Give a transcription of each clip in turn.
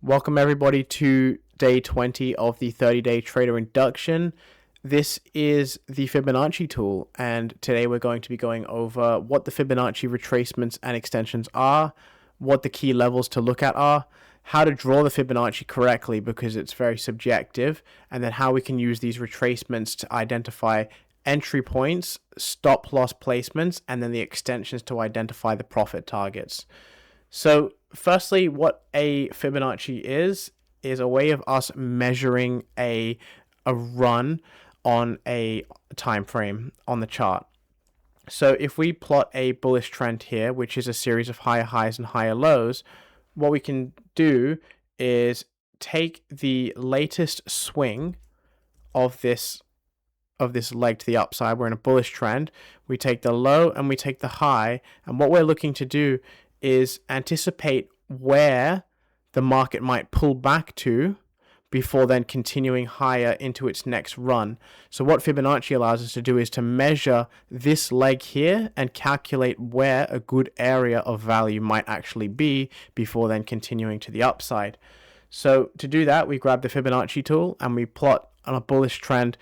Welcome everybody to day 20 of the 30-day Trader Induction. This is the Fibonacci tool, and today we're going to be going over what the Fibonacci retracements and extensions are, what the key levels to look at are, how to draw the Fibonacci correctly because it's very subjective, and then how we can use these retracements to identify entry points, stop loss placements, and then the extensions to identify the profit targets. So firstly, what a Fibonacci is a way of us measuring a run on a time frame on the chart. So if we plot a bullish trend here, which is a series of higher highs and higher lows, what we can do is take the latest swing of this leg to the upside. We're in a bullish trend. We take the low and we take the high, and what we're looking to do is anticipate where the market might pull back to before then continuing higher into its next run. So what Fibonacci allows us to do is to measure this leg here and calculate where a good area of value might actually be before then continuing to the upside. So to do that, we grab the Fibonacci tool and we plot on a bullish trend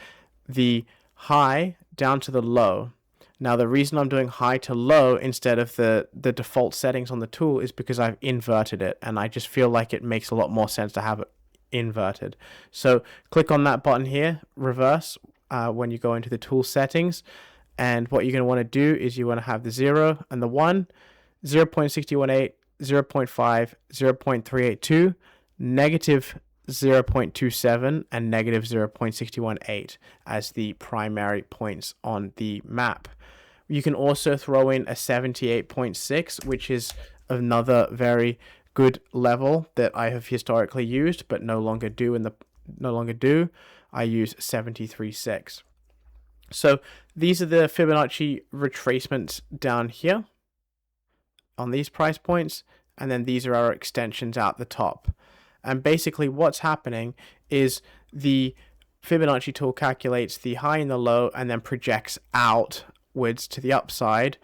the high down to the low. Now, the reason I'm doing high to low instead of the default settings on the tool is because I've inverted it, and I just feel like it makes a lot more sense to have it inverted. So click on that button here, reverse, when you go into the tool settings. And what you're going to want to do is you want to have the 0 and the 1, 0.618, 0.5, 0.382, negative 0.27 and negative 0.618 as the primary points on the map. You can also throw in a 78.6, which is another very good level that I have historically used but no longer do. I use 73.6. So these are the Fibonacci retracements down here on these price points, and then these are our extensions out the top. And basically what's happening is the Fibonacci tool calculates the high and the low and then projects outwards to the upside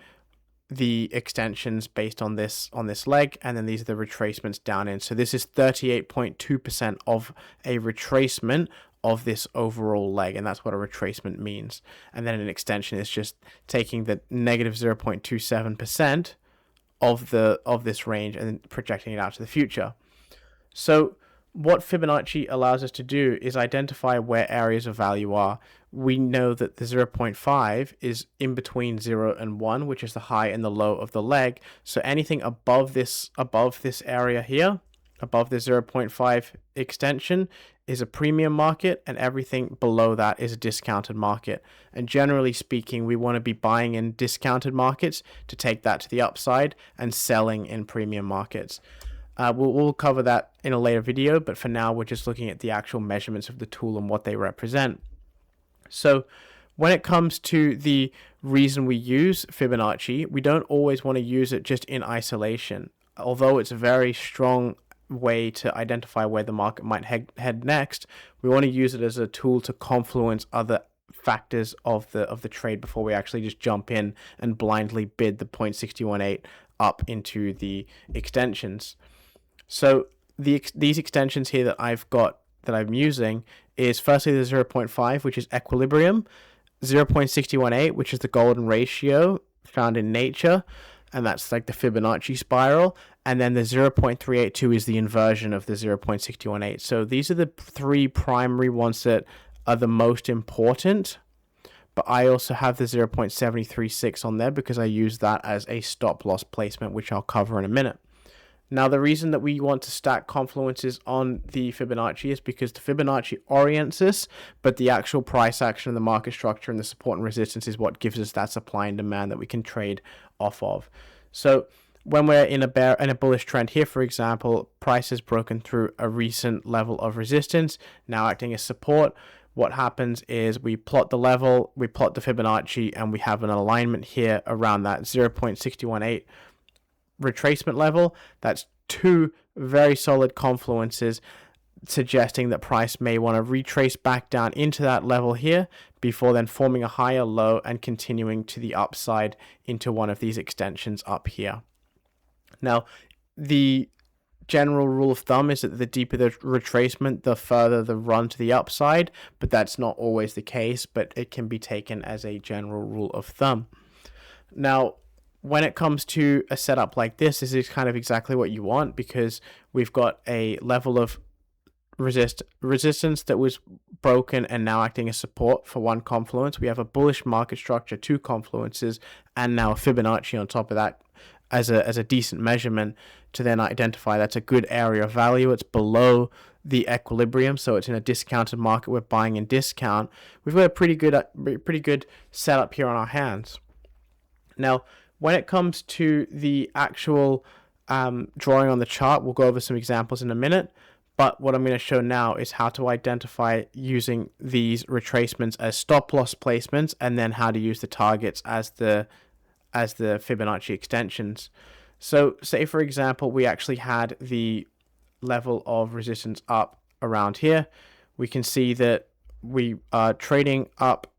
the extensions based on this leg, and then these are the retracements down in. So this is 38.2% of a retracement of this overall leg, and that's what a retracement means. And then an extension is just taking the negative 0.27% of this range and then projecting it out to the future. So what Fibonacci allows us to do is identify where areas of value are. We know that the 0.5 is in between 0 and 1, which is the high and the low of the leg. So anything above this area here, above the 0.5 extension, is a premium market, and everything below that is a discounted market. And generally speaking, we want to be buying in discounted markets to take that to the upside and selling in premium markets. We'll cover that in a later video, but for now we're just looking at the actual measurements of the tool and what they represent. So when it comes to the reason we use Fibonacci, we don't always want to use it just in isolation. Although it's a very strong way to identify where the market might head next, we want to use it as a tool to confluence other factors of the trade before we actually just jump in and blindly bid the 0.618 up into the extensions. So these extensions here that I'm using is firstly the 0.5, which is equilibrium, 0.618, which is the golden ratio found in nature, and that's like the Fibonacci spiral, and then the 0.382 is the inversion of the 0.618. So these are the three primary ones that are the most important, but I also have the 0.736 on there because I use that as a stop loss placement, which I'll cover in a minute. Now, the reason that we want to stack confluences on the Fibonacci is because the Fibonacci orients us, but the actual price action and the market structure and the support and resistance is what gives us that supply and demand that we can trade off of. So when we're in a bullish trend here, for example, price has broken through a recent level of resistance, now acting as support. What happens is we plot the level, we plot the Fibonacci, and we have an alignment here around that 0.618 retracement level. That's two very solid confluences suggesting that price may want to retrace back down into that level here before then forming a higher low and continuing to the upside into one of these extensions up here. Now, the general rule of thumb is that the deeper the retracement, the further the run to the upside, but that's not always the case, but it can be taken as a general rule of thumb. Now, when it comes to a setup like this is kind of exactly what you want, because we've got a level of resistance that was broken and now acting as support for one confluence. We have a bullish market structure, two confluences, and now a Fibonacci on top of that as a decent measurement to then identify that's a good area of value. It's below the equilibrium, so it's in a discounted market. We're buying in discount. We've got a pretty good setup here on our hands. Now, when it comes to the actual drawing on the chart, we'll go over some examples in a minute. But what I'm going to show now is how to identify using these retracements as stop loss placements, and then how to use the targets as the Fibonacci extensions. So say, for example, we actually had the level of resistance up around here. We can see that we are trading up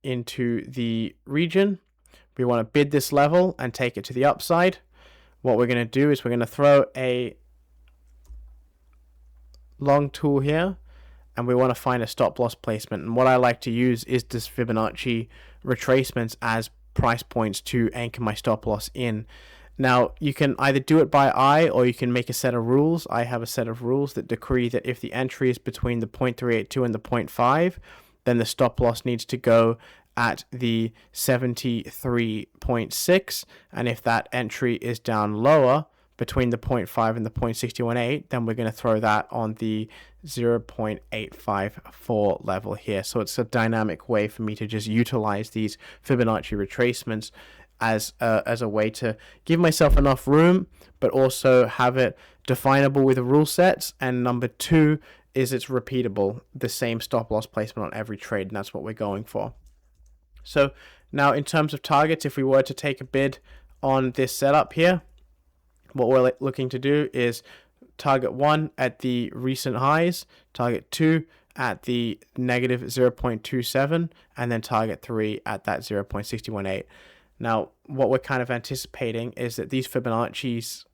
into the region. We want to bid this level and take it to the upside. What we're going to do is we're going to throw a long tool here, and we want to find a stop loss placement. And what I like to use is this Fibonacci retracements as price points to anchor my stop loss in. Now, you can either do it by eye, or you can make a set of rules. I have a set of rules that decree that if the entry is between the 0.382 and the 0.5, then the stop loss needs to go at the 73.6, and if that entry is down lower between the 0.5 and the 0.618, then we're going to throw that on the 0.854 level here. So it's a dynamic way for me to just utilize these Fibonacci retracements as a way to give myself enough room, but also have it definable with the rule sets. And number two is it's repeatable, the same stop loss placement on every trade, and that's what we're going for. So now in terms of targets, if we were to take a bid on this setup here, what we're looking to do is target 1 at the recent highs, target 2 at the negative 0.27, and then target 3 at that 0.618. Now, what we're kind of anticipating is that these Fibonacci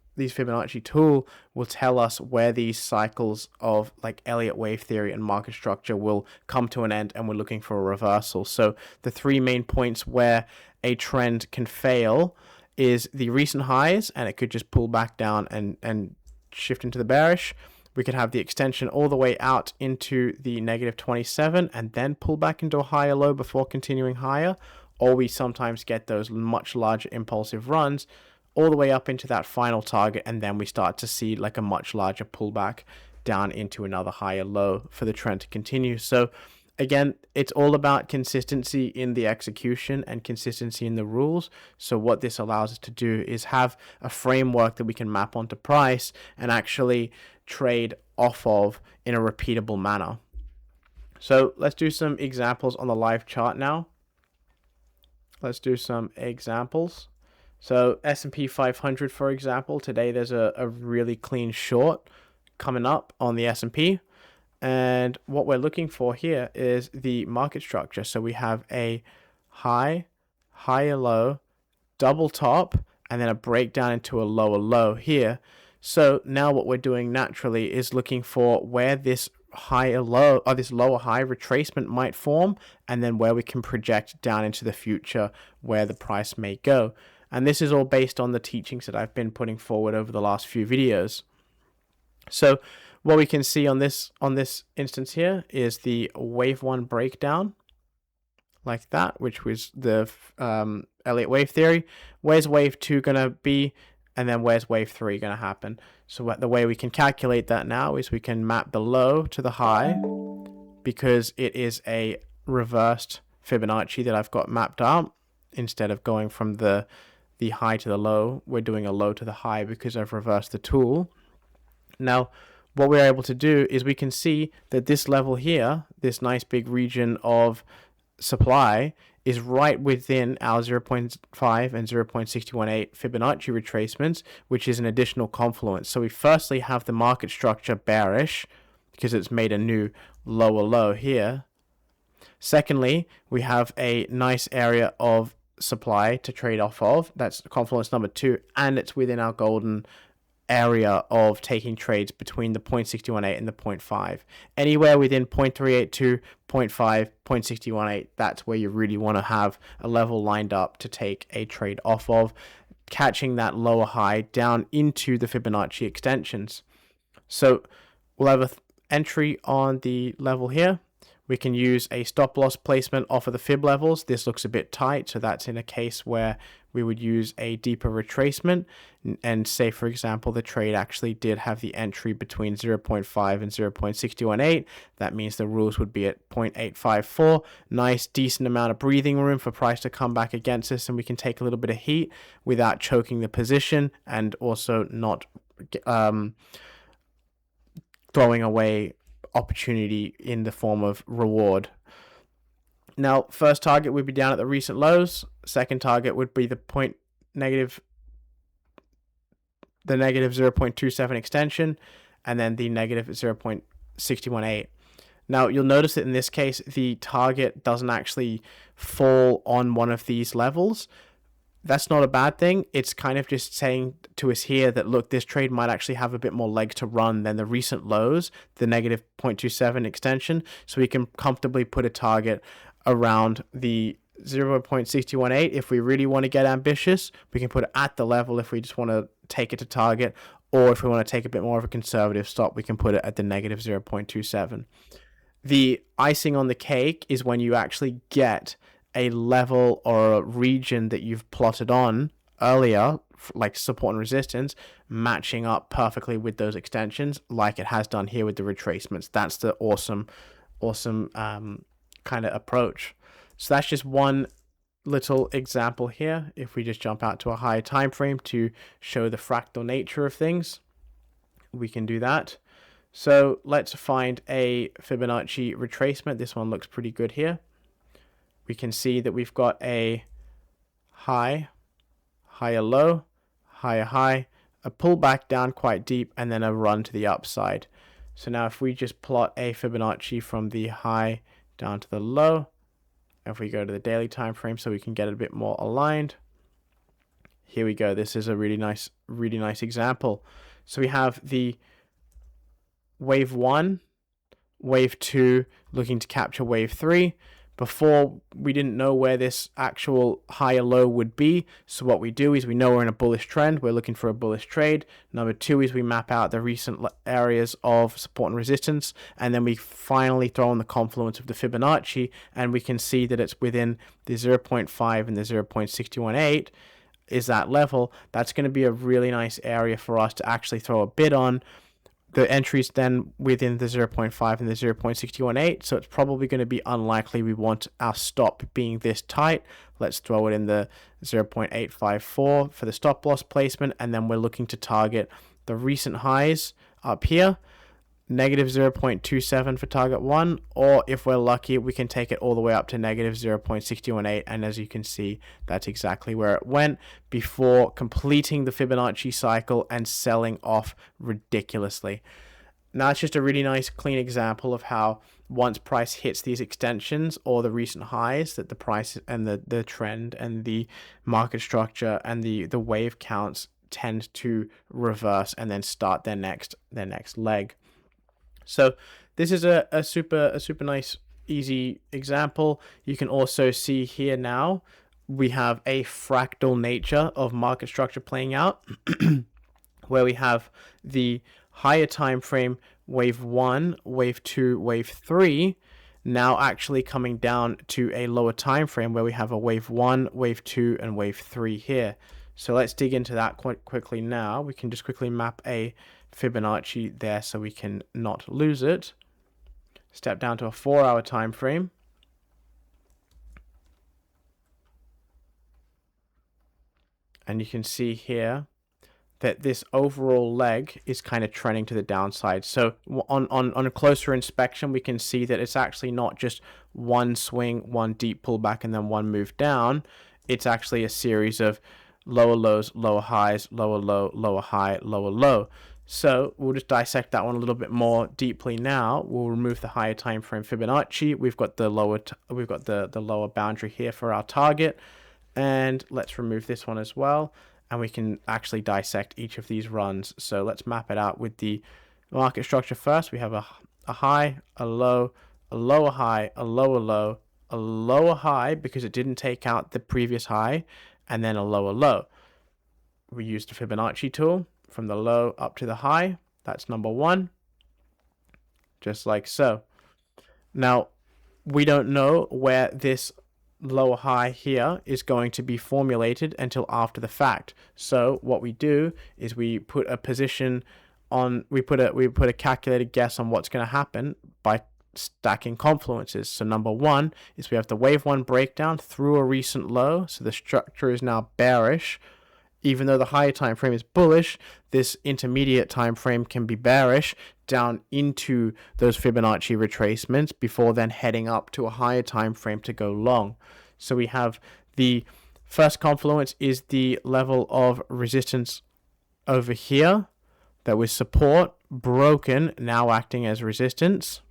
tool will tell us where these cycles of like Elliott wave theory and market structure will come to an end, and we're looking for a reversal. So the three main points where a trend can fail is the recent highs, and it could just pull back down and shift into the bearish. We could have the extension all the way out into the negative 27 and then pull back into a higher low before continuing higher. Or we sometimes get those much larger impulsive runs all the way up into that final target, and then we start to see like a much larger pullback down into another higher low for the trend to continue. So again, it's all about consistency in the execution and consistency in the rules. So what this allows us to do is have a framework that we can map onto price and actually trade off of in a repeatable manner. So let's do some examples on the live chart now. Let's do some examples. So S&P 500, for example, today there's a really clean short coming up on the S&P. And what we're looking for here is the market structure. So we have a high, higher low, double top, and then a breakdown into a lower low here. So now what we're doing naturally is looking for where this higher low or this lower high retracement might form, and then where we can project down into the future where the price may go. And this is all based on the teachings that I've been putting forward over the last few videos. So what we can see on this instance here is the wave 1 breakdown like that, which was the Elliott wave theory. Where's wave 2 going to be? And then where's wave 3 going to happen? So the way we can calculate that now is we can map the low to the high, because it is a reversed Fibonacci that I've got mapped out. Instead of going from the high to the low, we're doing a low to the high because I've reversed the tool. Now, what we're able to do is we can see that this level here, this nice big region of supply, is right within our 0.5 and 0.618 Fibonacci retracements, which is an additional confluence. So we firstly have the market structure bearish because it's made a new lower low here. Secondly, we have a nice area of supply to trade off of. That's confluence number 2, and it's within our golden area of taking trades between the 0.618 and the 0.5. Anywhere within 0.382, 0.5, 0.618, that's where you really want to have a level lined up to take a trade off of, catching that lower high down into the Fibonacci extensions. So we'll have an entry on the level here. We can use a stop loss placement off of the fib levels. This looks a bit tight, so that's in a case where we would use a deeper retracement. And say, for example, the trade actually did have the entry between 0.5 and 0.6218. That means the rules would be at 0.854. Nice, decent amount of breathing room for price to come back against us, and we can take a little bit of heat without choking the position and also not throwing away opportunity in the form of reward. Now, first target would be down at the recent lows. Second target would be the negative 0.27 extension, and then the negative 0.618. Now, you'll notice that in this case, the target doesn't actually fall on one of these levels. That's not a bad thing. It's kind of just saying to us here that, look, this trade might actually have a bit more leg to run than the recent lows, the negative 0.27 extension. So we can comfortably put a target around the 0.618. If we really want to get ambitious, we can put it at the level if we just want to take it to target. Or if we want to take a bit more of a conservative stop, we can put it at the negative 0.27. The icing on the cake is when you actually get a level or a region that you've plotted on earlier, like support and resistance, matching up perfectly with those extensions, like it has done here with the retracements. That's the awesome kind of approach. So that's just one little example here. If we just jump out to a higher time frame to show the fractal nature of things, we can do that. So let's find a Fibonacci retracement. This one looks pretty good here. We can see that we've got a high, higher low, higher high, a pullback down quite deep, and then a run to the upside. So now if we just plot a Fibonacci from the high down to the low, if we go to the daily time frame so we can get it a bit more aligned, here we go. This is a really nice example. So we have the wave 1, wave 2 looking to capture wave 3. Before, we didn't know where this actual higher low would be. So what we do is we know we're in a bullish trend. We're looking for a bullish trade. Number 2 is we map out the recent areas of support and resistance. And then we finally throw in the confluence of the Fibonacci. And we can see that it's within the 0.5 and the 0.618 is that level. That's going to be a really nice area for us to actually throw a bid on. The entries then within the 0.5 and the 0.618, so it's probably going to be unlikely we want our stop being this tight. Let's throw it in the 0.854 for the stop loss placement, and then we're looking to target the recent highs up here, negative 0.27 for target 1, or if we're lucky, we can take it all the way up to negative 0.618, and as you can see, that's exactly where it went before completing the Fibonacci cycle and selling off ridiculously. Now, it's just a really nice, clean example of how once price hits these extensions or the recent highs, that the price and the trend and the market structure and the wave counts tend to reverse and then start their next leg. So this is a super nice, easy example. You can also see here now we have a fractal nature of market structure playing out where we have the higher time frame wave 1, wave 2, wave 3 now actually coming down to a lower time frame where we have a wave 1, wave 2, and wave 3 here. So let's dig into that quite quickly now. We can just quickly map a Fibonacci there so we can not lose it. Step down to a 4-hour time frame. And you can see here that this overall leg is kind of trending to the downside. So on a closer inspection, we can see that it's actually not just one swing, one deep pullback, and then one move down. It's actually a series of lower lows, lower highs, lower low, lower high, lower low. So we'll just dissect that one a little bit more deeply now. We'll remove the higher time frame Fibonacci. We've got the lower boundary here for our target, and let's remove this one as well. and we can actually dissect each of these runs. So let's map it out with the market structure first. We have a high, a low, a lower high, a lower low, a lower high because it didn't take out the previous high, and then a lower low. We used the Fibonacci tool from the low up to the high. That's number one, just like so. Now, we don't know where this lower high here is going to be formulated until after the fact. So what we do is we put a position on, we put a calculated guess on what's going to happen by stacking confluences. So number one is we have the wave one breakdown through a recent low. So the structure is now bearish. Even though the higher time frame is bullish, this intermediate time frame can be bearish down into those Fibonacci retracements before then heading up to a higher time frame to go long. So we have the first confluence is the level of resistance over here that was support, broken, now acting as resistance.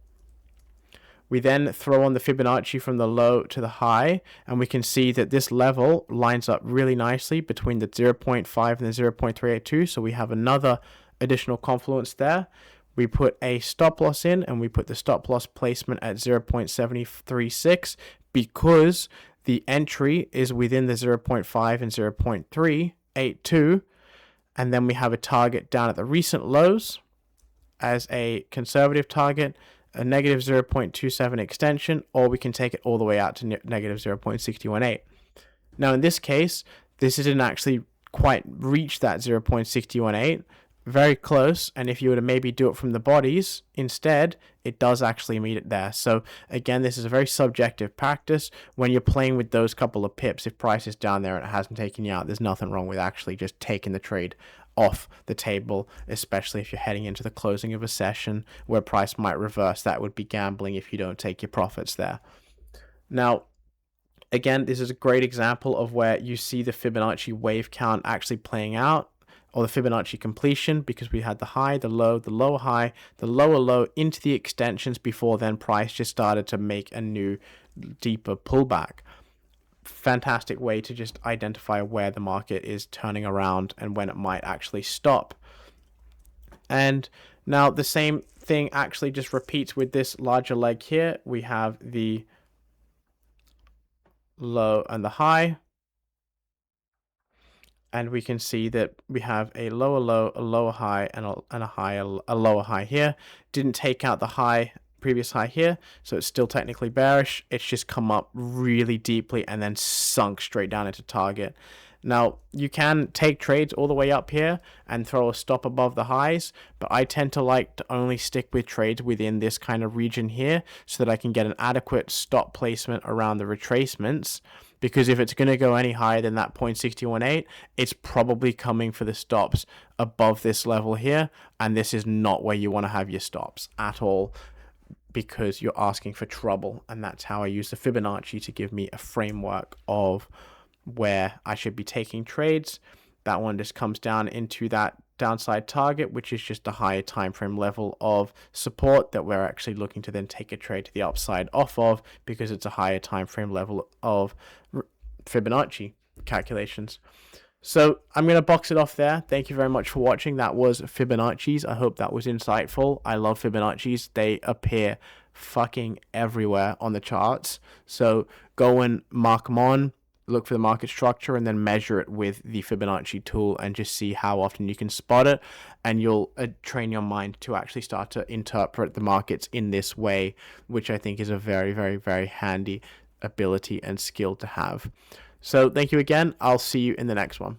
We then throw on the Fibonacci from the low to the high, and we can see that this level lines up really nicely between the 0.5 and the 0.382. So we have another additional confluence there. We put a stop loss in, and we put the stop loss placement at 0.736 because the entry is within the 0.5 and 0.382. And then we have a target down at the recent lows as a conservative target, a negative 0.27 extension, or we can take it all the way out to negative 0.618. Now, in this case, this didn't actually quite reach that 0.618, very close, and if you were to maybe do it from the bodies instead, it does actually meet it there. So again, this is a very subjective practice. When you're playing with those couple of pips, if price is down there and it hasn't taken you out, there's nothing wrong with actually just taking the trade off the table, especially if you're heading into the closing of a session where price might reverse. That would be gambling if you don't take your profits there. Now, again, this is a great example of where you see the Fibonacci wave count actually playing out, or the Fibonacci completion, because we had the high, the low, the lower high, the lower low into the extensions before then price just started to make a new deeper pullback. Fantastic way to just identify where the market is turning around and when it might actually stop. And now the same thing actually just repeats with this larger leg here. We have the low and the high, and we can see that we have a lower low, a lower high, and a lower high here. Didn't take out the high, previous high here, so it's still technically bearish. It's just come up really deeply and then sunk straight down into target. Now, you can take trades all the way up here and throw a stop above the highs, but I tend to like to only stick with trades within this kind of region here so that I can get an adequate stop placement around the retracements. Because if it's going to go any higher than that 0.618, it's probably coming for the stops above this level here, and this is not where you want to have your stops at all, because you're asking for trouble. And that's how I use the Fibonacci to give me a framework of where I should be taking trades. That one just comes down into that downside target, which is just a higher time frame level of support that we're actually looking to then take a trade to the upside off of, because it's a higher time frame level of Fibonacci calculations. So I'm going to box it off there. Thank you very much for watching. That was Fibonacci's. I hope that was insightful. I love Fibonacci's. They appear fucking everywhere on the charts. So go and mark them on, look for the market structure, and then measure it with the Fibonacci tool and just see how often you can spot it. And you'll train your mind to actually start to interpret the markets in this way, which I think is a very, very, very handy ability and skill to have. So thank you again. I'll see you in the next one.